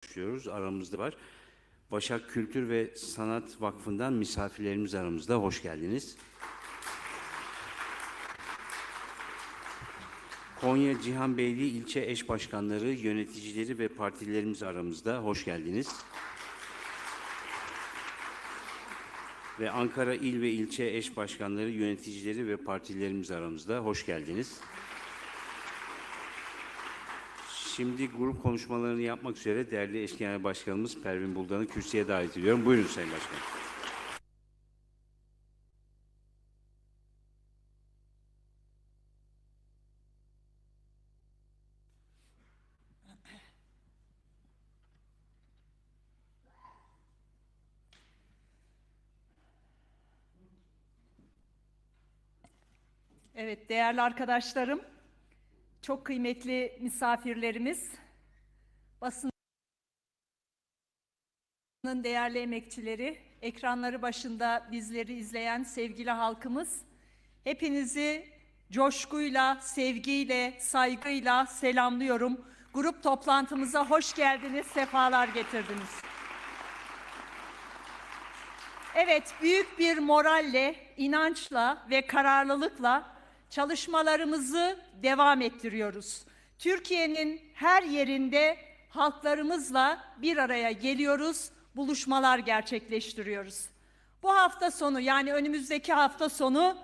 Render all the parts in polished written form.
konuşuyoruz. Aramızda var. Başak Kültür ve Sanat Vakfı'ndan misafirlerimiz aramızda. Hoş geldiniz. Konya Cihanbeyli ilçe eş başkanları, yöneticileri ve partilerimiz aramızda. Hoş geldiniz. Ve Ankara il ve ilçe eş başkanları, yöneticileri ve partilerimiz aramızda. Hoş geldiniz. Şimdi grup konuşmalarını yapmak üzere değerli eş genel başkanımız Pervin Buldan'ı kürsüye davet ediyorum. Buyurun Sayın Başkanım. Evet, değerli arkadaşlarım, çok kıymetli misafirlerimiz, basının değerli emekçileri, ekranları başında bizleri izleyen sevgili halkımız, hepinizi coşkuyla, sevgiyle, saygıyla selamlıyorum. Grup toplantımıza hoş geldiniz, sefalar getirdiniz. Evet, büyük bir moralle, inançla ve kararlılıkla çalışmalarımızı devam ettiriyoruz. Türkiye'nin her yerinde halklarımızla bir araya geliyoruz, buluşmalar gerçekleştiriyoruz. Bu hafta sonu, yani önümüzdeki hafta sonu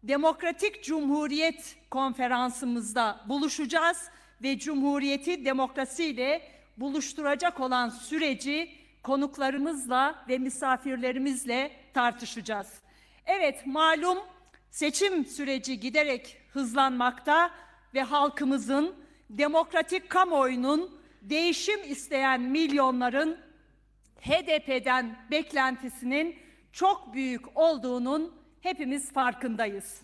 Demokratik Cumhuriyet konferansımızda buluşacağız ve Cumhuriyeti demokrasiyle buluşturacak olan süreci konuklarımızla ve misafirlerimizle tartışacağız. Evet, malum seçim süreci giderek hızlanmakta ve halkımızın, demokratik kamuoyunun, değişim isteyen milyonların HDP'den beklentisinin çok büyük olduğunun hepimiz farkındayız.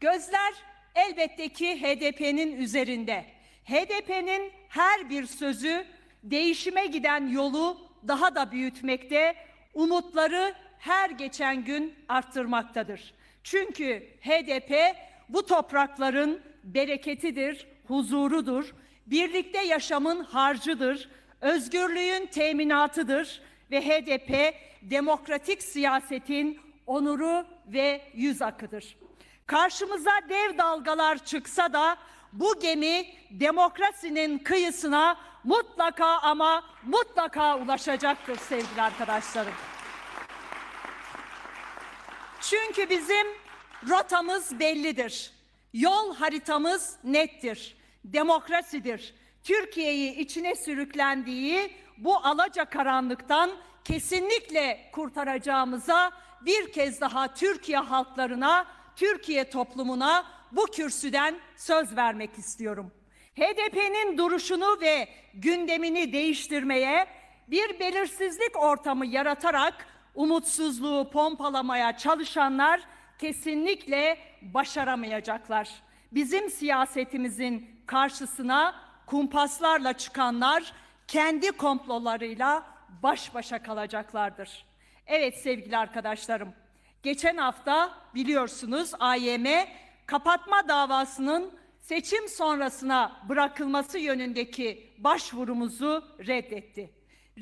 Gözler elbette ki HDP'nin üzerinde. HDP'nin her bir sözü değişime giden yolu daha da büyütmekte, umutları her geçen gün arttırmaktadır. Çünkü HDP bu toprakların bereketidir, huzurudur, birlikte yaşamın harcıdır, özgürlüğün teminatıdır ve HDP demokratik siyasetin onuru ve yüz akıdır. Karşımıza dev dalgalar çıksa da bu gemi demokrasinin kıyısına mutlaka ama mutlaka ulaşacaktır sevgili arkadaşlarım. Çünkü bizim rotamız bellidir. Yol haritamız nettir. Demokrasidir. Türkiye'yi içine sürüklendiği bu alacakaranlıktan kesinlikle kurtaracağımıza bir kez daha Türkiye halklarına, Türkiye toplumuna bu kürsüden söz vermek istiyorum. HDP'nin duruşunu ve gündemini değiştirmeye, bir belirsizlik ortamı yaratarak umutsuzluğu pompalamaya çalışanlar kesinlikle başaramayacaklar. Bizim siyasetimizin karşısına kumpaslarla çıkanlar kendi komplolarıyla baş başa kalacaklardır. Evet sevgili arkadaşlarım, geçen hafta biliyorsunuz AYM kapatma davasının seçim sonrasına bırakılması yönündeki başvurumuzu reddetti.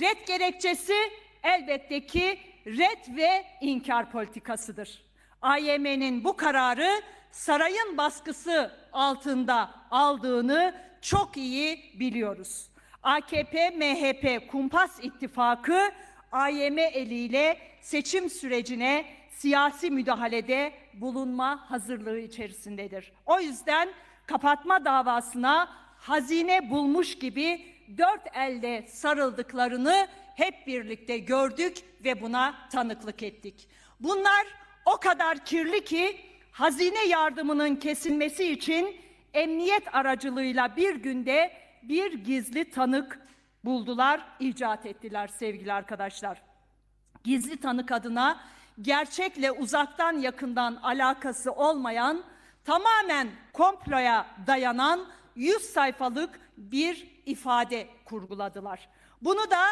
Red gerekçesi elbette ki red ve inkar politikasıdır. AYM'nin bu kararı sarayın baskısı altında aldığını çok iyi biliyoruz. AKP-MHP kumpas ittifakı AYM eliyle seçim sürecine siyasi müdahalede bulunma hazırlığı içerisindedir. O yüzden kapatma davasına hazine bulmuş gibi dört elde sarıldıklarını hep birlikte gördük ve buna tanıklık ettik. Bunlar o kadar kirli ki hazine yardımının kesilmesi için emniyet aracılığıyla bir günde bir gizli tanık buldular, icat ettiler sevgili arkadaşlar. Gizli tanık adına gerçekle uzaktan yakından alakası olmayan, tamamen komploya dayanan 100 sayfalık bir ifade kurguladılar. Bunu da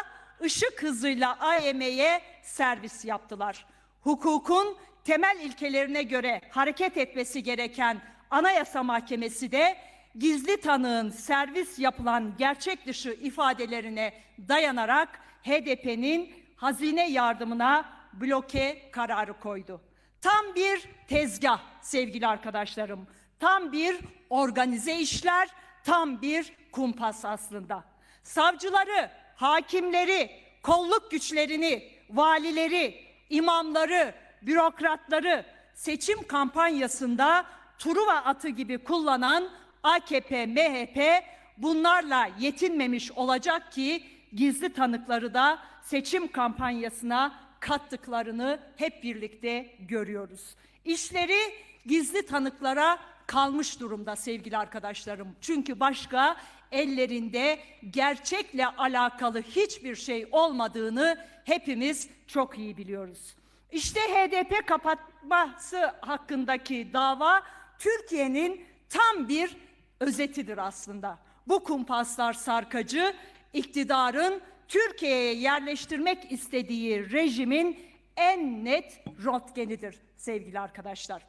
ışık hızıyla AYM'ye servis yaptılar. Hukukun temel ilkelerine göre hareket etmesi gereken Anayasa Mahkemesi de gizli tanığın servis yapılan gerçek dışı ifadelerine dayanarak HDP'nin hazine yardımına bloke kararı koydu. Tam bir tezgah sevgili arkadaşlarım, tam bir organize işler, tam bir kumpas aslında. Savcıları, hakimleri, kolluk güçlerini, valileri, imamları, bürokratları seçim kampanyasında Truva atı gibi kullanan AKP, MHP bunlarla yetinmemiş olacak ki gizli tanıkları da seçim kampanyasına kattıklarını hep birlikte görüyoruz. İşleri gizli tanıklara kalmış durumda sevgili arkadaşlarım. Çünkü başka ellerinde gerçekle alakalı hiçbir şey olmadığını hepimiz çok iyi biliyoruz. İşte HDP kapatması hakkındaki dava Türkiye'nin tam bir özetidir aslında. Bu kumpaslar sarkacı, iktidarın Türkiye'ye yerleştirmek istediği rejimin en net röntgenidir sevgili arkadaşlar.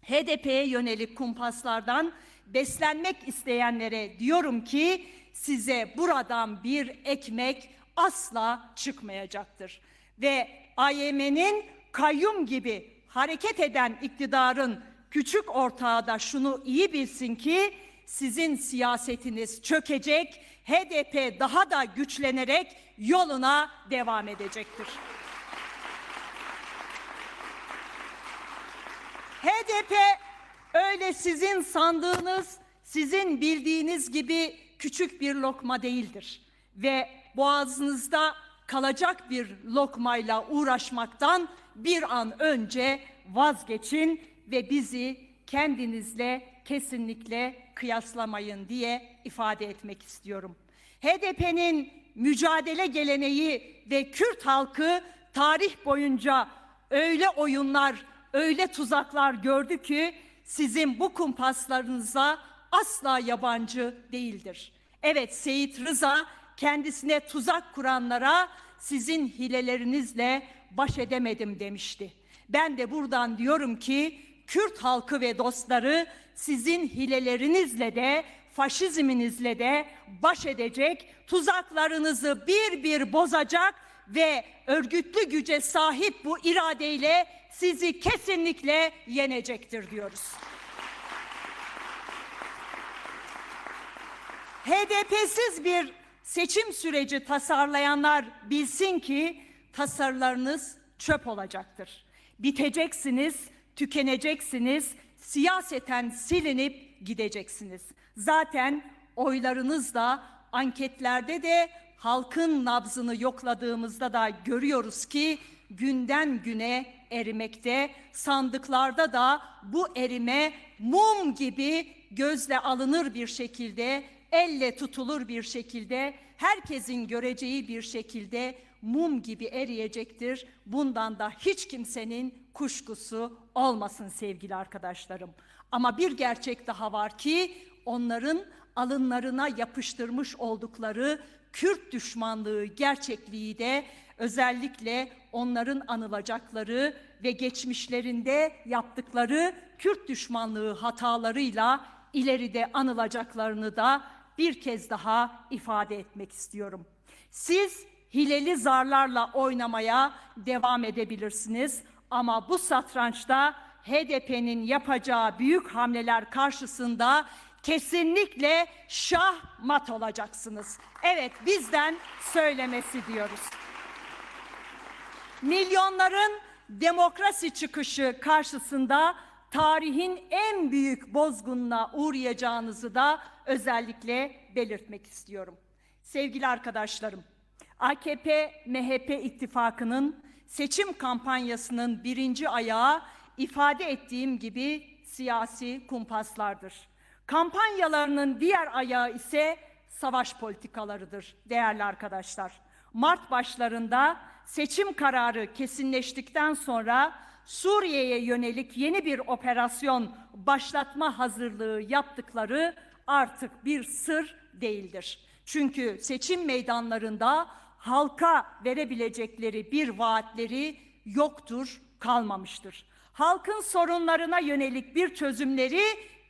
HDP'ye yönelik kumpaslardan beslenmek isteyenlere diyorum ki size buradan bir ekmek asla çıkmayacaktır. Ve AYM'nin kayyum gibi hareket eden iktidarın küçük ortağı da şunu iyi bilsin ki sizin siyasetiniz çökecek, HDP daha da güçlenerek yoluna devam edecektir. HDP öyle sizin sandığınız, sizin bildiğiniz gibi küçük bir lokma değildir. Ve boğazınızda kalacak bir lokmayla uğraşmaktan bir an önce vazgeçin ve bizi kendinizle kesinlikle kıyaslamayın diye ifade etmek istiyorum. HDP'nin mücadele geleneği ve Kürt halkı tarih boyunca öyle oyunlar, öyle tuzaklar gördü ki sizin bu kumpaslarınıza asla yabancı değildir. Evet, Seyit Rıza kendisine tuzak kuranlara sizin hilelerinizle baş edemedim demişti. Ben de buradan diyorum ki Kürt halkı ve dostları sizin hilelerinizle de faşizminizle de baş edecek, tuzaklarınızı bir bir bozacak ve örgütlü güce sahip bu iradeyle sizi kesinlikle yenecektir diyoruz. HDP'siz bir seçim süreci tasarlayanlar bilsin ki tasarılarınız çöp olacaktır. Biteceksiniz, tükeneceksiniz, siyaseten silinip gideceksiniz. Zaten oylarınız da anketlerde de halkın nabzını yokladığımızda da görüyoruz ki günden güne erimekte. Sandıklarda da bu erime mum gibi gözle alınır bir şekilde, elle tutulur bir şekilde, herkesin göreceği bir şekilde mum gibi eriyecektir. Bundan da hiç kimsenin kuşkusu olmasın sevgili arkadaşlarım. Ama bir gerçek daha var ki onların alınlarına yapıştırmış oldukları Kürt düşmanlığı gerçekliği de özellikle onların anılacakları ve geçmişlerinde yaptıkları Kürt düşmanlığı hatalarıyla ileride anılacaklarını da bir kez daha ifade etmek istiyorum. Siz hileli zarlarla oynamaya devam edebilirsiniz ama bu satrançta HDP'nin yapacağı büyük hamleler karşısında kesinlikle şahmat olacaksınız. Evet, bizden söylemesi diyoruz. Milyonların demokrasi çıkışı karşısında tarihin en büyük bozgununa uğrayacağınızı da özellikle belirtmek istiyorum. Sevgili arkadaşlarım, AKP-MHP ittifakının seçim kampanyasının birinci ayağı ifade ettiğim gibi siyasi kumpaslardır. Kampanyalarının diğer ayağı ise savaş politikalarıdır değerli arkadaşlar. Mart başlarında seçim kararı kesinleştikten sonra Suriye'ye yönelik yeni bir operasyon başlatma hazırlığı yaptıkları artık bir sır değildir. Çünkü seçim meydanlarında halka verebilecekleri bir vaatleri yoktur, kalmamıştır. Halkın sorunlarına yönelik bir çözümleri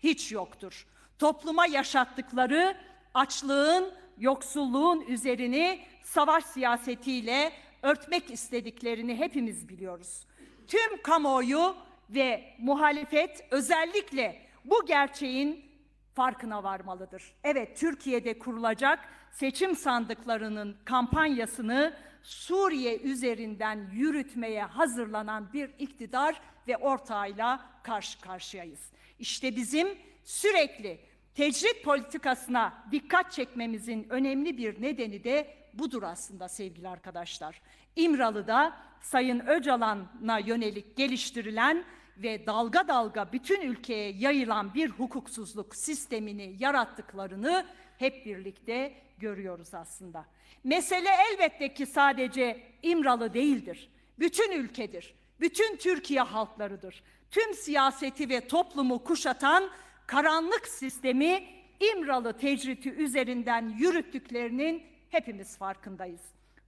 hiç yoktur. Topluma yaşattıkları açlığın, yoksulluğun üzerini savaş siyasetiyle örtmek istediklerini hepimiz biliyoruz. Tüm kamuoyu ve muhalefet özellikle bu gerçeğin farkına varmalıdır. Evet, Türkiye'de kurulacak seçim sandıklarının kampanyasını Suriye üzerinden yürütmeye hazırlanan bir iktidar ve ortağıyla karşı karşıyayız. İşte bizim sürekli tecrit politikasına dikkat çekmemizin önemli bir nedeni de budur aslında sevgili arkadaşlar. İmralı'da Sayın Öcalan'a yönelik geliştirilen ve dalga dalga bütün ülkeye yayılan bir hukuksuzluk sistemini yarattıklarını hep birlikte görüyoruz aslında. Mesele elbette ki sadece İmralı değildir. Bütün ülkedir. Bütün Türkiye halklarıdır. Tüm siyaseti ve toplumu kuşatan karanlık sistemi İmralı tecriti üzerinden yürüttüklerinin hepimiz farkındayız.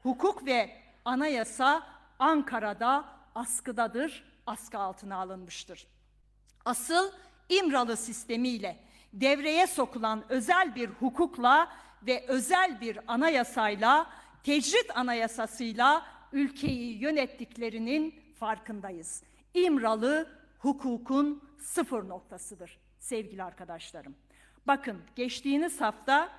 Hukuk ve anayasa Ankara'da askıdadır, askı altına alınmıştır. Asıl İmralı sistemiyle devreye sokulan özel bir hukukla ve özel bir anayasayla, tecrit anayasasıyla ülkeyi yönettiklerinin farkındayız. İmralı hukukun sıfır noktasıdır sevgili arkadaşlarım. Bakın, geçtiğimiz hafta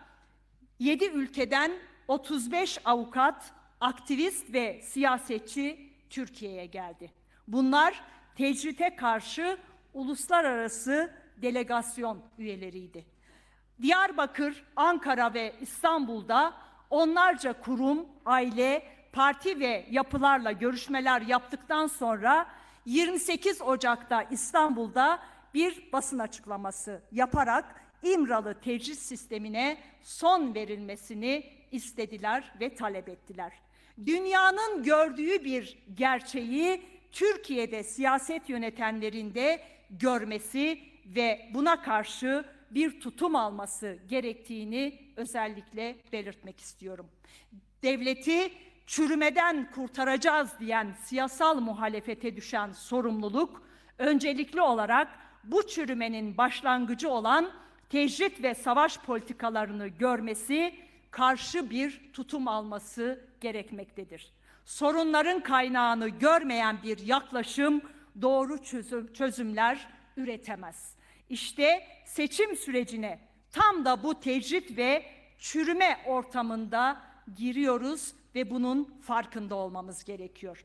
7 ülkeden 35 avukat, aktivist ve siyasetçi Türkiye'ye geldi. Bunlar tecrite karşı uluslararası delegasyon üyeleriydi. Diyarbakır, Ankara ve İstanbul'da onlarca kurum, aile, parti ve yapılarla görüşmeler yaptıktan sonra 28 Ocak'ta İstanbul'da bir basın açıklaması yaparak İmralı tecrit sistemine son verilmesini istediler ve talep ettiler. Dünyanın gördüğü bir gerçeği Türkiye'de siyaset yönetenlerinde görmesi ve buna karşı bir tutum alması gerektiğini özellikle belirtmek istiyorum. Devleti çürümeden kurtaracağız diyen siyasal muhalefete düşen sorumluluk, öncelikli olarak bu çürümenin başlangıcı olan tecrit ve savaş politikalarını görmesi, karşı bir tutum alması gerekmektedir. Sorunların kaynağını görmeyen bir yaklaşım doğru çözümler üretemez. İşte seçim sürecine tam da bu tecrit ve çürüme ortamında giriyoruz ve bunun farkında olmamız gerekiyor.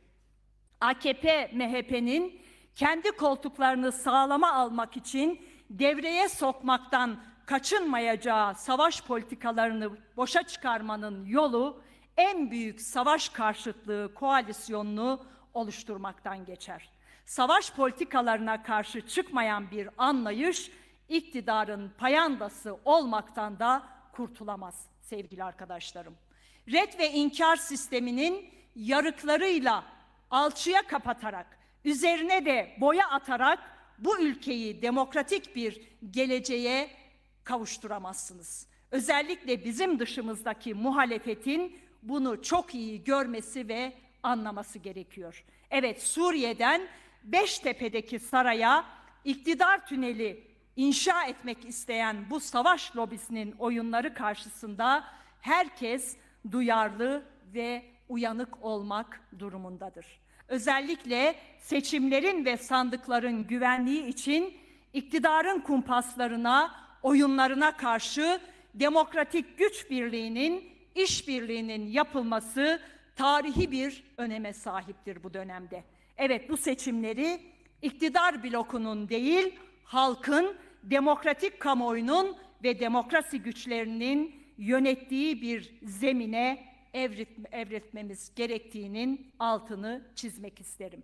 AKP, MHP'nin kendi koltuklarını sağlama almak için devreye sokmaktan kaçınmayacağı savaş politikalarını boşa çıkarmanın yolu en büyük savaş karşıtlığı koalisyonunu oluşturmaktan geçer. Savaş politikalarına karşı çıkmayan bir anlayış iktidarın payandası olmaktan da kurtulamaz sevgili arkadaşlarım. Ret ve inkar sisteminin yarıklarıyla alçıya kapatarak, üzerine de boya atarak bu ülkeyi demokratik bir geleceğe kavuşturamazsınız. Özellikle bizim dışımızdaki muhalefetin bunu çok iyi görmesi ve anlaması gerekiyor. Evet, Suriye'den Beştepe'deki saraya iktidar tüneli inşa etmek isteyen bu savaş lobisinin oyunları karşısında herkes duyarlı ve uyanık olmak durumundadır. Özellikle seçimlerin ve sandıkların güvenliği için iktidarın kumpaslarına, oyunlarına karşı demokratik güç birliğinin, işbirliğinin yapılması tarihi bir öneme sahiptir bu dönemde. Evet, bu seçimleri iktidar blokunun değil, halkın, demokratik kamuoyunun ve demokrasi güçlerinin yönettiği bir zemine evretmemiz gerektiğinin altını çizmek isterim.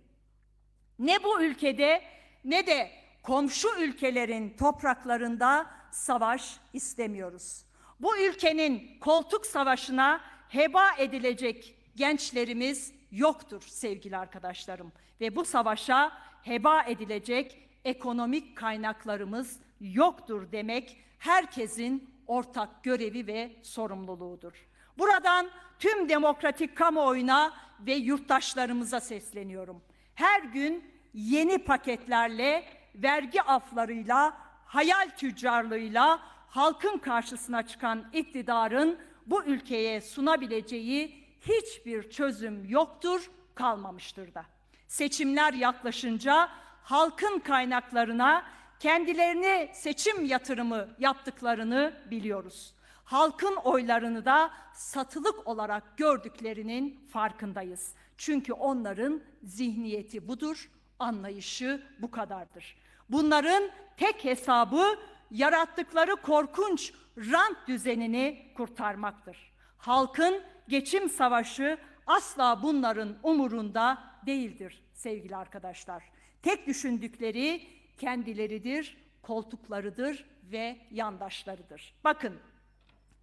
Ne bu ülkede ne de komşu ülkelerin topraklarında savaş istemiyoruz. Bu ülkenin koltuk savaşına heba edilecek gençlerimiz yoktur sevgili arkadaşlarım. Ve bu savaşa heba edilecek ekonomik kaynaklarımız yoktur demek herkesin ortak görevi ve sorumluluğudur. Buradan tüm demokratik kamuoyuna ve yurttaşlarımıza sesleniyorum. Her gün yeni paketlerle, vergi aflarıyla hayal tüccarlığıyla halkın karşısına çıkan iktidarın bu ülkeye sunabileceği hiçbir çözüm yoktur, kalmamıştır da. Seçimler yaklaşınca halkın kaynaklarına kendilerini seçim yatırımı yaptıklarını biliyoruz. Halkın oylarını da satılık olarak gördüklerinin farkındayız. Çünkü onların zihniyeti budur, anlayışı bu kadardır. Bunların tek hesabı yarattıkları korkunç rant düzenini kurtarmaktır. Halkın geçim savaşı asla bunların umurunda değildir sevgili arkadaşlar. Tek düşündükleri kendileridir, koltuklarıdır ve yandaşlarıdır. Bakın,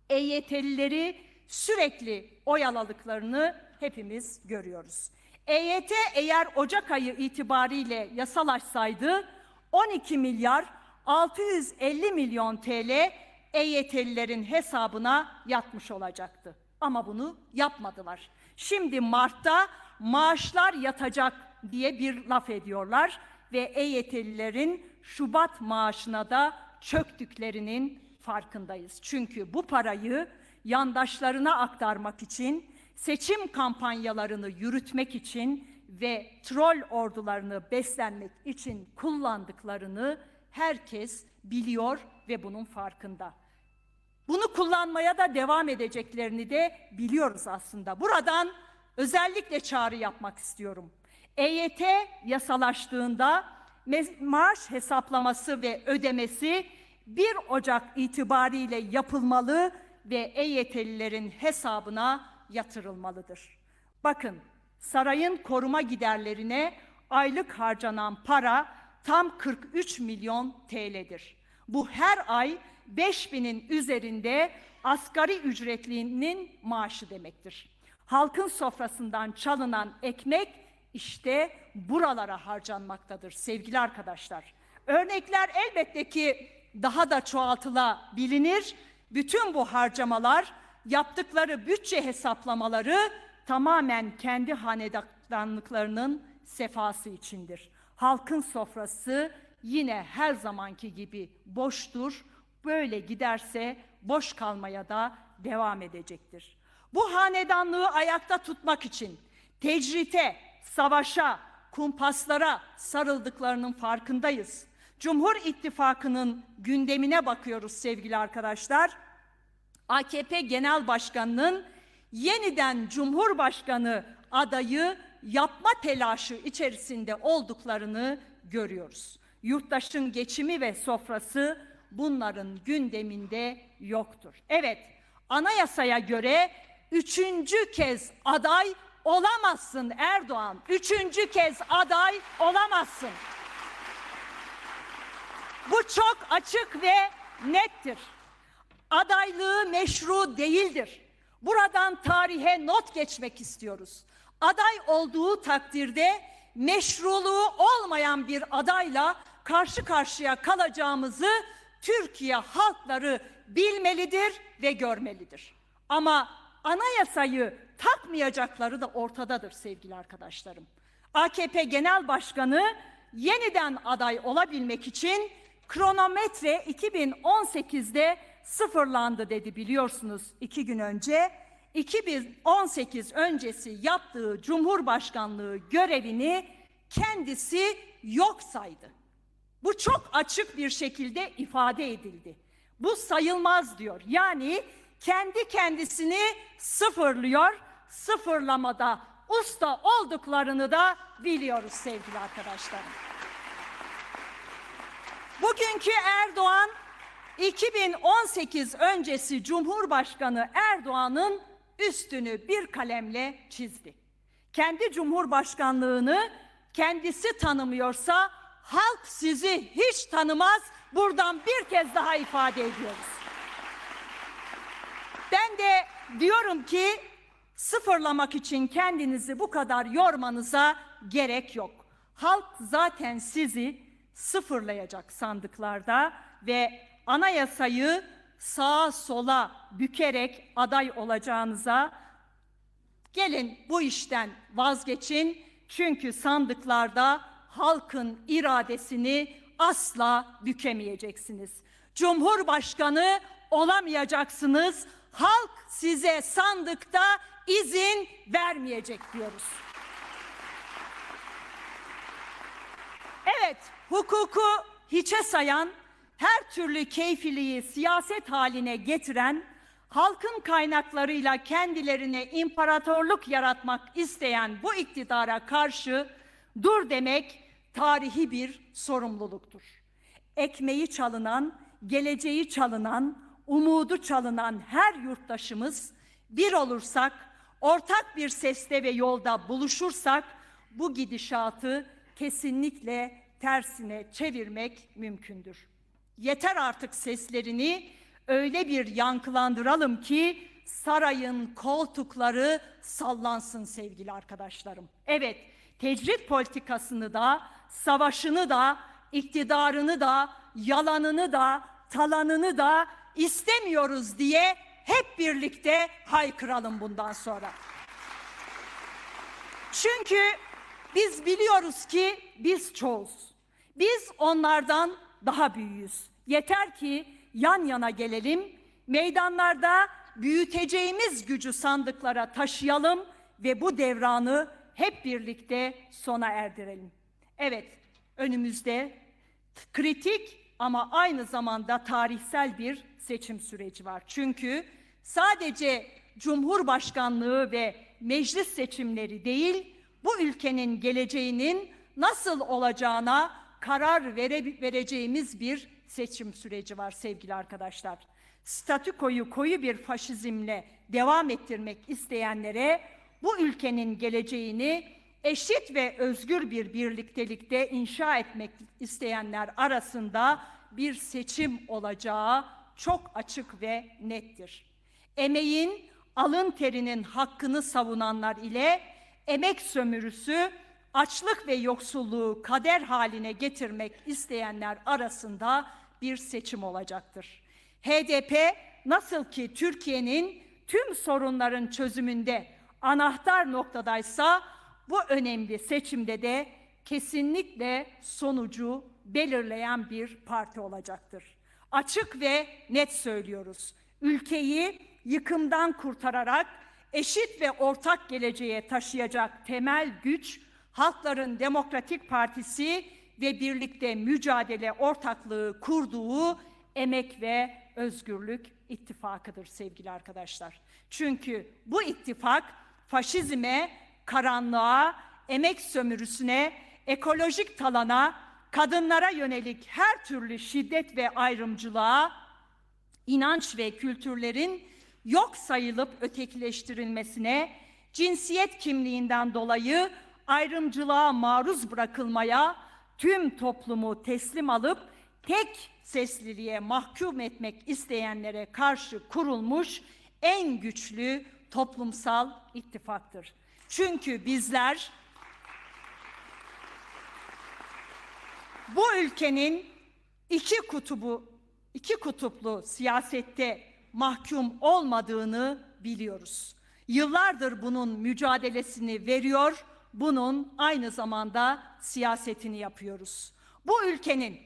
EYT'lileri sürekli oyaladıklarını hepimiz görüyoruz. EYT eğer Ocak ayı itibariyle yasalaşsaydı 12 milyar 650 milyon TL EYT'lilerin hesabına yatmış olacaktı. Ama bunu yapmadılar. Şimdi Mart'ta maaşlar yatacak diye bir laf ediyorlar ve EYT'lilerin Şubat maaşına da çöktüklerinin farkındayız. Çünkü bu parayı yandaşlarına aktarmak için, seçim kampanyalarını yürütmek için ve troll ordularını beslenmek için kullandıklarını herkes biliyor ve bunun farkında. Bunu kullanmaya da devam edeceklerini de biliyoruz aslında. Buradan özellikle çağrı yapmak istiyorum. EYT yasalaştığında maaş hesaplaması ve ödemesi 1 Ocak itibariyle yapılmalı ve EYT'lilerin hesabına yatırılmalıdır. Bakın, sarayın koruma giderlerine aylık harcanan para tam 43 milyon TL'dir. Bu her ay 5.000'in üzerinde asgari ücretlinin maaşı demektir. Halkın sofrasından çalınan ekmek işte buralara harcanmaktadır sevgili arkadaşlar. Örnekler elbette ki daha da çoğaltılabilir. Bütün bu harcamalar, yaptıkları bütçe hesaplamaları tamamen kendi hanedanlıklarının sefası içindir. Halkın sofrası yine her zamanki gibi boştur. Böyle giderse boş kalmaya da devam edecektir. Bu hanedanlığı ayakta tutmak için tecrite, savaşa, kumpaslara sarıldıklarının farkındayız. Cumhur İttifakı'nın gündemine bakıyoruz sevgili arkadaşlar. AKP Genel Başkanı'nın yeniden Cumhurbaşkanı adayı yapma telaşı içerisinde olduklarını görüyoruz. Yurttaşın geçimi ve sofrası bunların gündeminde yoktur. Evet, anayasaya göre 3. kez aday olamazsın Erdoğan. 3. kez aday olamazsın. Bu çok açık ve nettir. Adaylığı meşru değildir. Buradan tarihe not geçmek istiyoruz. Aday olduğu takdirde meşruluğu olmayan bir adayla karşı karşıya kalacağımızı Türkiye halkları bilmelidir ve görmelidir. Ama anayasayı takmayacakları da ortadadır sevgili arkadaşlarım. AKP Genel Başkanı yeniden aday olabilmek için kronometre 2018'de sıfırlandı dedi biliyorsunuz 2 gün önce. 2018 öncesi yaptığı Cumhurbaşkanlığı görevini kendisi yok saydı. Bu çok açık bir şekilde ifade edildi. Bu sayılmaz diyor. Yani kendi kendisini sıfırlıyor. Sıfırlamada usta olduklarını da biliyoruz sevgili arkadaşlarım. Bugünkü Erdoğan 2018 öncesi Cumhurbaşkanı Erdoğan'ın üstünü bir kalemle çizdi. Kendi Cumhurbaşkanlığını kendisi tanımıyorsa halk sizi hiç tanımaz. Buradan bir kez daha ifade ediyoruz. Ben de diyorum ki sıfırlamak için kendinizi bu kadar yormanıza gerek yok. Halk zaten sizi sıfırlayacak sandıklarda ve anayasayı sağa sola bükerek aday olacağınıza gelin bu işten vazgeçin. Çünkü sandıklarda halkın iradesini asla bükemeyeceksiniz. Cumhurbaşkanı olamayacaksınız. Halk size sandıkta izin vermeyecek diyoruz. Evet, hukuku hiçe sayan, her türlü keyfiliği siyaset haline getiren, halkın kaynaklarıyla kendilerine imparatorluk yaratmak isteyen bu iktidara karşı dur demek tarihi bir sorumluluktur. Ekmeği çalınan, geleceği çalınan, umudu çalınan her yurttaşımız bir olursak, ortak bir seste ve yolda buluşursak bu gidişatı kesinlikle tersine çevirmek mümkündür. Yeter artık seslerini öyle bir yankılandıralım ki sarayın koltukları sallansın sevgili arkadaşlarım. Evet, tecrit politikasını da, savaşını da, iktidarını da, yalanını da, talanını da istemiyoruz diye hep birlikte haykıralım bundan sonra. Çünkü biz biliyoruz ki biz çoğuz. Biz onlardan daha büyüğüz. Yeter ki yan yana gelelim, meydanlarda büyüteceğimiz gücü sandıklara taşıyalım ve bu devranı hep birlikte sona erdirelim. Evet, önümüzde kritik ama aynı zamanda tarihsel bir seçim süreci var. Çünkü sadece Cumhurbaşkanlığı ve meclis seçimleri değil, bu ülkenin geleceğinin nasıl olacağına karar vereceğimiz bir seçim süreci var sevgili arkadaşlar. Statükoyu koyu bir faşizmle devam ettirmek isteyenlere bu ülkenin geleceğini eşit ve özgür bir birliktelikte inşa etmek isteyenler arasında bir seçim olacağı çok açık ve nettir. Emeğin, alın terinin hakkını savunanlar ile emek sömürüsü, açlık ve yoksulluğu kader haline getirmek isteyenler arasında bir seçim olacaktır. HDP nasıl ki Türkiye'nin tüm sorunların çözümünde anahtar noktadaysa bu önemli seçimde de kesinlikle sonucu belirleyen bir parti olacaktır. Açık ve net söylüyoruz. Ülkeyi yıkımdan kurtararak eşit ve ortak geleceğe taşıyacak temel güç Halkların Demokratik Partisi ve birlikte mücadele ortaklığı kurduğu Emek ve Özgürlük İttifakı'dır sevgili arkadaşlar. Çünkü bu ittifak faşizme, karanlığa, emek sömürüsüne, ekolojik talana, kadınlara yönelik her türlü şiddet ve ayrımcılığa, inanç ve kültürlerin yok sayılıp ötekileştirilmesine, cinsiyet kimliğinden dolayı ayrımcılığa maruz bırakılmaya, tüm toplumu teslim alıp tek sesliliğe mahkum etmek isteyenlere karşı kurulmuş en güçlü toplumsal ittifaktır. Çünkü bizler bu ülkenin iki kutuplu siyasette mahkum olmadığını biliyoruz. Yıllardır bunun mücadelesini veriyor, bunun aynı zamanda siyasetini yapıyoruz. Bu ülkenin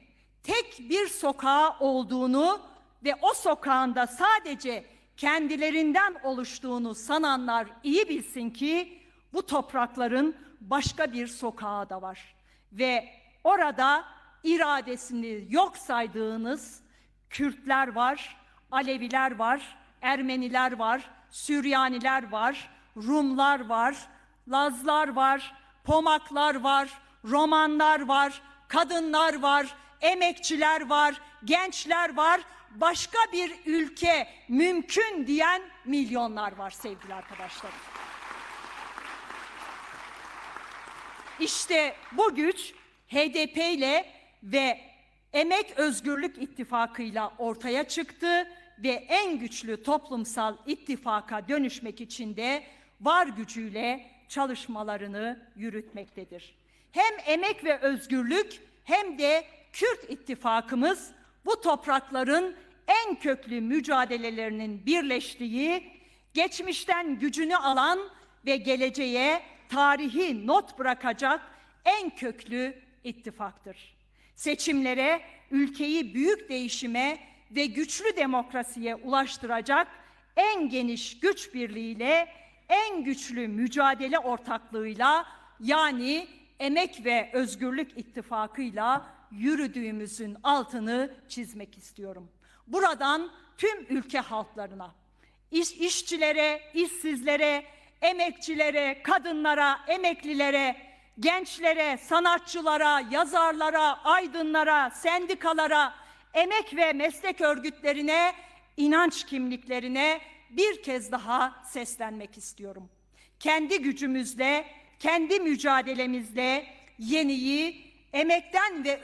tek bir sokağı olduğunu ve o sokağın da sadece kendilerinden oluştuğunu sananlar iyi bilsin ki bu toprakların başka bir sokağı da var. Ve orada iradesini yok saydığınız Kürtler var, Aleviler var, Ermeniler var, Süryaniler var, Rumlar var, Lazlar var, Pomaklar var, Romanlar var, kadınlar var, emekçiler var, gençler var, başka bir ülke mümkün diyen milyonlar var sevgili arkadaşlarım. İşte bu güç HDP ile ve Emek Özgürlük İttifakı'yla ortaya çıktı ve en güçlü toplumsal ittifaka dönüşmek için de var gücüyle çalışmalarını yürütmektedir. Hem Emek ve Özgürlük hem de Kürt ittifakımız bu toprakların en köklü mücadelelerinin birleştiği, geçmişten gücünü alan ve geleceğe tarihi not bırakacak en köklü ittifaktır. Seçimlere, ülkeyi büyük değişime ve güçlü demokrasiye ulaştıracak en geniş güç birliğiyle, en güçlü mücadele ortaklığıyla, yani Emek ve Özgürlük İttifakı'yla yürüdüğümüzün altını çizmek istiyorum. Buradan tüm ülke halklarına, işçilere, işsizlere, emekçilere, kadınlara, emeklilere, gençlere, sanatçılara, yazarlara, aydınlara, sendikalara, emek ve meslek örgütlerine, inanç kimliklerine bir kez daha seslenmek istiyorum. Kendi gücümüzle, kendi mücadelemizle yeniyi, emekten ve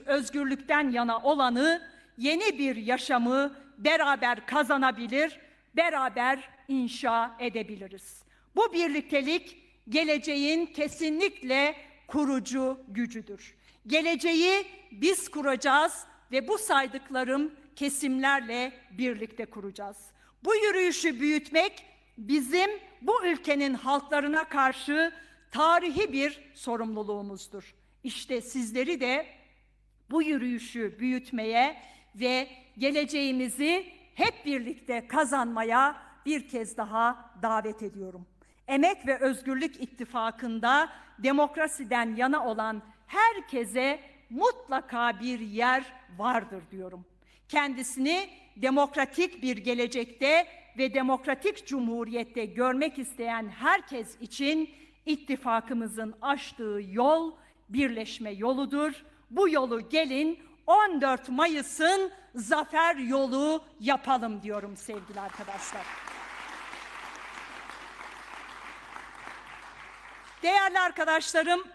özgürlükten yana olanı, yeni bir yaşamı beraber kazanabilir, beraber inşa edebiliriz. Bu birliktelik geleceğin kesinlikle kurucu gücüdür. Geleceği biz kuracağız ve bu saydıklarım kesimlerle birlikte kuracağız. Bu yürüyüşü büyütmek bizim bu ülkenin halklarına karşı tarihi bir sorumluluğumuzdur. İşte sizleri de bu yürüyüşü büyütmeye ve geleceğimizi hep birlikte kazanmaya bir kez daha davet ediyorum. Emek ve Özgürlük İttifakı'nda demokrasiden yana olan herkese mutlaka bir yer vardır diyorum. Kendisini demokratik bir gelecekte ve demokratik cumhuriyette görmek isteyen herkes için ittifakımızın açtığı yol birleşme yoludur. Bu yolu gelin 14 Mayıs'ın zafer yolu yapalım diyorum sevgili arkadaşlar. Değerli arkadaşlarım,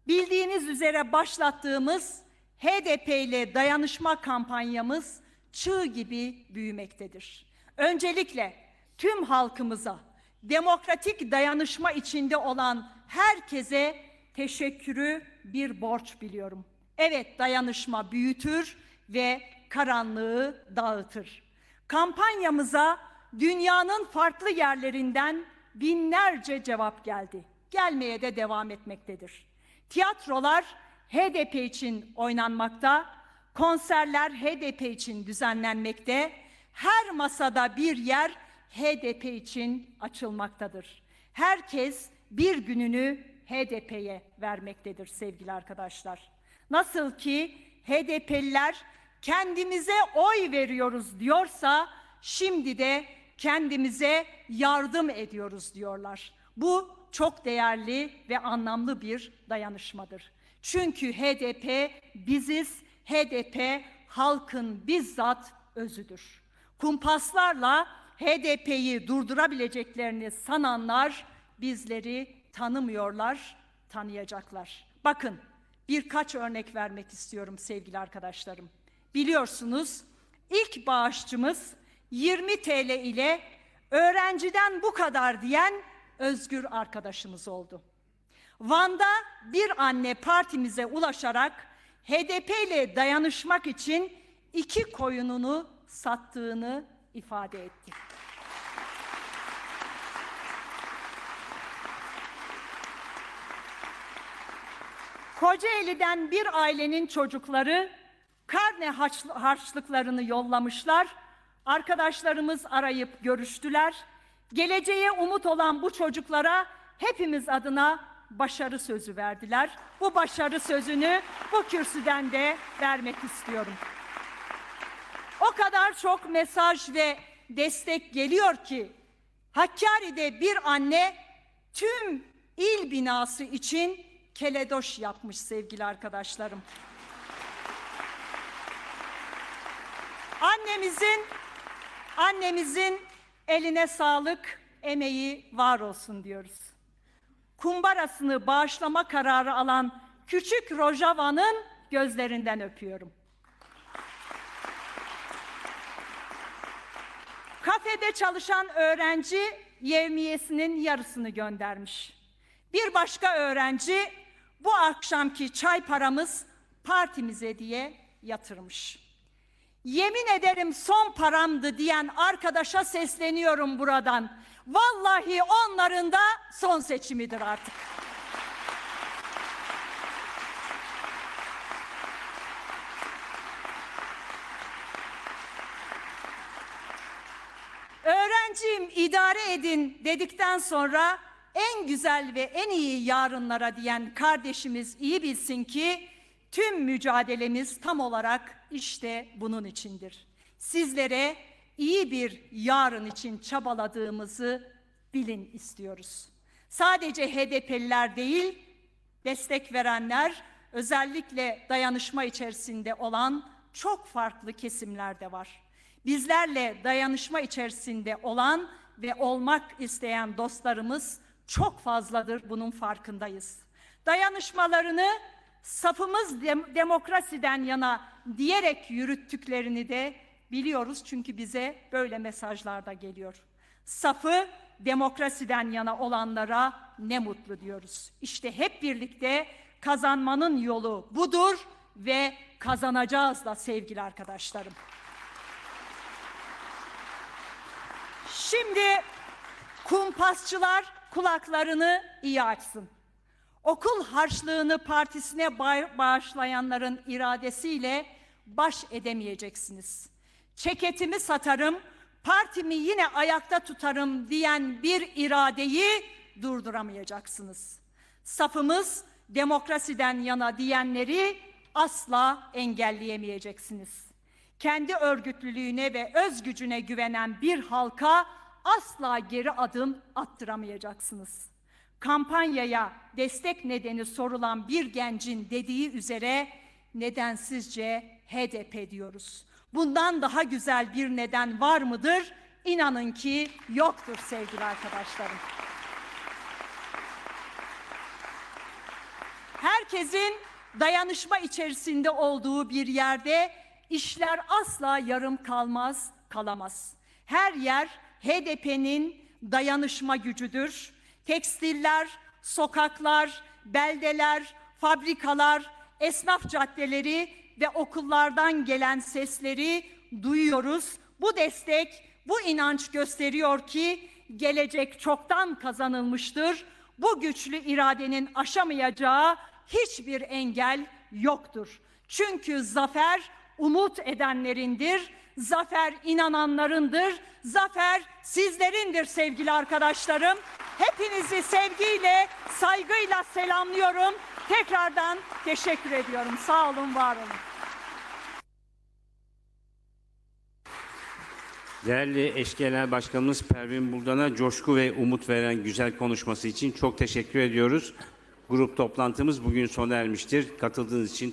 bildiğiniz üzere başlattığımız HDP ile dayanışma kampanyamız çığ gibi büyümektedir. Öncelikle tüm halkımıza, demokratik dayanışma içinde olan herkese teşekkürü bir borç biliyorum. Evet, dayanışma büyütür ve karanlığı dağıtır. Kampanyamıza dünyanın farklı yerlerinden binlerce cevap geldi. Gelmeye de devam etmektedir. Tiyatrolar HDP için oynanmakta, konserler HDP için düzenlenmekte, her masada bir yer HDP için açılmaktadır. Herkes bir gününü HDP'ye vermektedir sevgili arkadaşlar. Nasıl ki HDP'liler kendimize oy veriyoruz diyorsa, şimdi de kendimize yardım ediyoruz diyorlar. Bu çok değerli ve anlamlı bir dayanışmadır. Çünkü HDP biziz, HDP halkın bizzat özüdür. Kumpaslarla HDP'yi durdurabileceklerini sananlar bizleri tanımıyorlar, tanıyacaklar. Bakın, birkaç örnek vermek istiyorum sevgili arkadaşlarım. Biliyorsunuz, ilk bağışçımız 20 TL ile öğrenciden bu kadar diyen Özgür arkadaşımız oldu. Van'da bir anne partimize ulaşarak HDP ile dayanışmak için 2 koyununu sattığını ifade etti. Kocaeli'den bir ailenin çocukları karne harçlıklarını yollamışlar. Arkadaşlarımız arayıp görüştüler. Geleceğe umut olan bu çocuklara hepimiz adına başarı sözü verdiler. Bu başarı sözünü bu kürsüden de vermek istiyorum. O kadar çok mesaj ve destek geliyor ki Hakkari'de bir anne tüm il binası için keledoş yapmış sevgili arkadaşlarım. Annemizin eline sağlık, emeği var olsun diyoruz. Kumbarasını bağışlama kararı alan küçük Rojava'nın gözlerinden öpüyorum. Kafede çalışan öğrenci yevmiyesinin yarısını göndermiş. Bir başka öğrenci bu akşamki çay paramız partimize diye yatırmış. Yemin ederim son paramdı diyen arkadaşa sesleniyorum buradan. Vallahi onların da son seçimidir artık. idare edin dedikten sonra en güzel ve en iyi yarınlara diyen kardeşimiz iyi bilsin ki tüm mücadelemiz tam olarak işte bunun içindir. Sizlere iyi bir yarın için çabaladığımızı bilin istiyoruz. Sadece HDP'liler değil, destek verenler, özellikle dayanışma içerisinde olan çok farklı kesimler de var. Bizlerle dayanışma içerisinde olan ve olmak isteyen dostlarımız çok fazladır, bunun farkındayız. Dayanışmalarını safımız demokrasiden yana diyerek yürüttüklerini de biliyoruz çünkü bize böyle mesajlar da geliyor. Safı demokrasiden yana olanlara ne mutlu diyoruz. İşte hep birlikte kazanmanın yolu budur ve kazanacağız da sevgili arkadaşlarım. Şimdi kumpasçılar kulaklarını iyi açsın. Okul harçlığını partisine bağışlayanların iradesiyle baş edemeyeceksiniz. Ceketimi satarım, partimi yine ayakta tutarım diyen bir iradeyi durduramayacaksınız. Safımız demokrasiden yana diyenleri asla engelleyemeyeceksiniz. Kendi örgütlülüğüne ve öz gücüne güvenen bir halka asla geri adım attıramayacaksınız. Kampanyaya destek nedeni sorulan bir gencin dediği üzere nedensizce HDP diyoruz. Bundan daha güzel bir neden var mıdır? İnanın ki yoktur sevgili arkadaşlarım. Herkesin dayanışma içerisinde olduğu bir yerde işler asla yarım kalamaz. Her yer HDP'nin dayanışma gücüdür. Tekstiller, sokaklar, beldeler, fabrikalar, esnaf caddeleri ve okullardan gelen sesleri duyuyoruz. Bu destek, bu inanç gösteriyor ki gelecek çoktan kazanılmıştır. Bu güçlü iradenin aşamayacağı hiçbir engel yoktur. Çünkü zafer umut edenlerindir, zafer inananlarındır, zafer sizlerindir sevgili arkadaşlarım. Hepinizi sevgiyle, saygıyla selamlıyorum. Tekrardan teşekkür ediyorum. Sağ olun, var olun. Değerli eş genel başkanımız Pervin Buldan'a coşku ve umut veren güzel konuşması için çok teşekkür ediyoruz. Grup toplantımız bugün sona ermiştir. Katıldığınız için